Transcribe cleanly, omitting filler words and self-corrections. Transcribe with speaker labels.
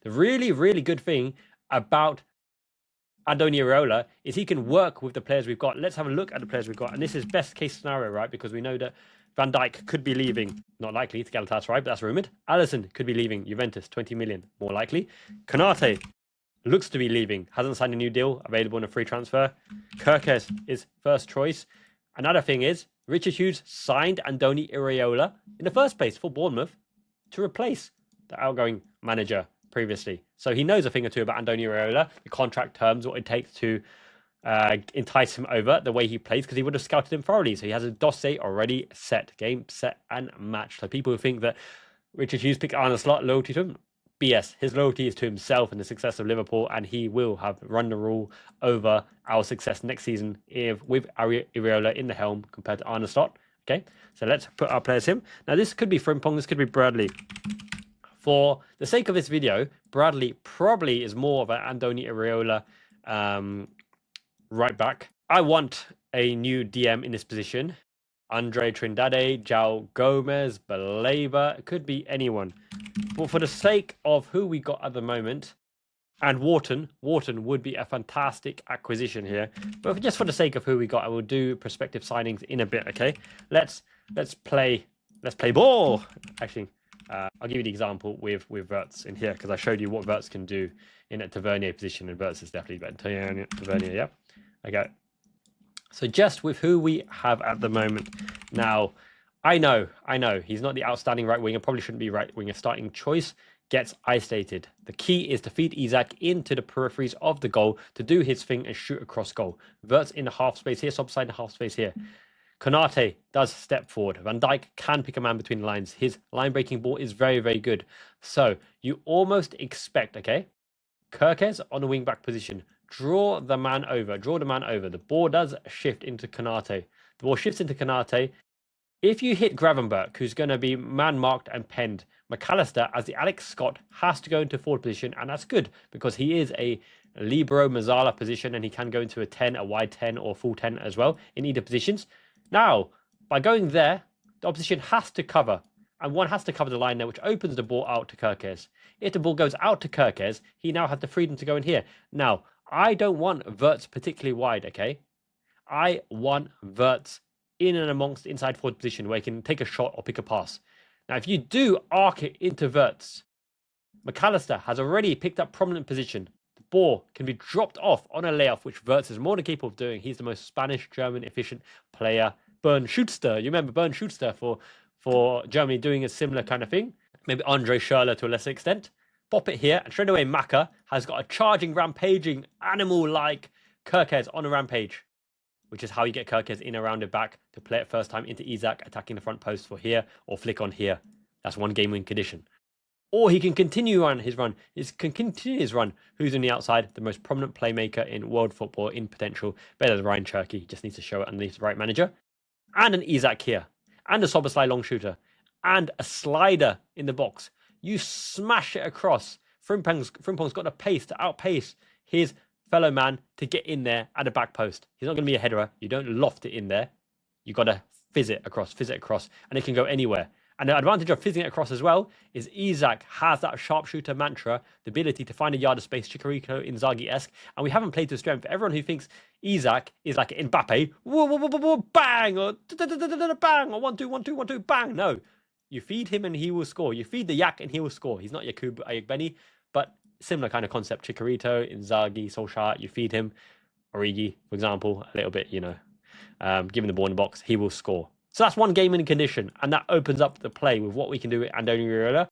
Speaker 1: The really, really good thing about Andoni Iraola is he can work with the players we've got. Let's have a look at the players we've got. And this is best case scenario, right? Because we know that Van Dijk could be leaving, not likely, to Galatasaray, but that's rumoured. Alisson could be leaving Juventus, 20 million, more likely. Konate looks to be leaving, hasn't signed a new deal, available in a free transfer. Kerkez is first choice. Another thing is, Richard Hughes signed Andoni Iraola in the first place for Bournemouth to replace the outgoing manager previously. So he knows a thing or two about Andoni Iraola, the contract terms, what it takes to entice him over, the way he plays, because he would have scouted him thoroughly. So he has a dossier already set, game set and matched. So people who think that Richard Hughes picked Arne Slot, loyalty to him, BS. His loyalty is to himself and the success of Liverpool, and he will have run the rule over our success next season with Iraola in the helm compared to Arne Slot. Okay, so let's put our players in. Now this could be Frimpong, this could be Bradley. For the sake of this video, Bradley probably is more of an Andoni Iraola right back. I want a new DM in this position. Andre Trindade, João Gomez, Baleba, it could be anyone. But for the sake of who we got at the moment, and Wharton would be a fantastic acquisition here. But just for the sake of who we got, I will do prospective signings in a bit, okay? Let's play ball. Actually, I'll give you the example with Wirtz in here, because I showed you what Wirtz can do in a Tavernier position, and Wirtz is definitely better. Tavernier, yeah? Okay. So just with who we have at the moment. Now, I know, he's not the outstanding right winger, probably shouldn't be right winger starting choice, gets isolated. The key is to feed Isak into the peripheries of the goal to do his thing and shoot across goal. Wirtz in the half space here, Subside in the half space here. Konate does step forward. Van Dijk can pick a man between the lines. His line-breaking ball is very, very good. So you almost expect, okay, Kerkez on the wing-back position. Draw the man over. The ball does shift into Konate. The ball shifts into Konate. If you hit Gravenberch, who's going to be man-marked and penned, McAllister, as the Alex Scott, has to go into forward position, and that's good because he is a Libero Mazzala position, and he can go into a 10, a wide 10, or full 10 as well in either positions. Now, by going there, the opposition has to cover, and one has to cover the line there, which opens the ball out to Kerkez. If the ball goes out to Kerkez, he now has the freedom to go in here. Now, I don't want Wirtz particularly wide, okay? I want Wirtz in and amongst the inside forward position where he can take a shot or pick a pass. Now, if you do arc it into Wirtz, McAllister has already picked up prominent position. The ball can be dropped off on a layoff, which Wirtz is more than capable of doing. He's the most Spanish-German efficient player. Bernd Schuster, you remember Bernd Schuster for Germany doing a similar kind of thing? Maybe Andre Schürrle to a lesser extent. Pop it here, and straight away Maka has got a charging, rampaging animal like Kerkez on a rampage, which is how you get Kerkez in a rounded back to play it first time into Isak, attacking the front post for here, or flick on here. That's one game-win condition. Or he can continue on his run. Who's on the outside? The most prominent playmaker in world football in potential. Better than Ryan Cherky. Just needs to show it underneath the right manager. And an Isak here. And a Soboslai long shooter. And a slider in the box. You smash it across. Frimpong's got the pace to outpace his fellow man to get in there at the back post. He's not going to be a headerer. You don't loft it in there. You got to fizz it across, and it can go anywhere. And the advantage of fizzing it across as well is Isak has that sharpshooter mantra, the ability to find a yard of space, Chicharito, Inzaghi-esque, and we haven't played to strength. Everyone who thinks Isak is like Mbappe, bang, or bang, or 1-2, bang. No, you feed him and he will score. You feed the yak and he will score. He's not Yakub Ayegbeni, but similar kind of concept. Chicharito, Inzaghi, Solskjaer, you feed him. Origi, for example, a little bit, give him the ball in the box, he will score. So that's one game in condition, and that opens up the play with what we can do with Andoni Iraola.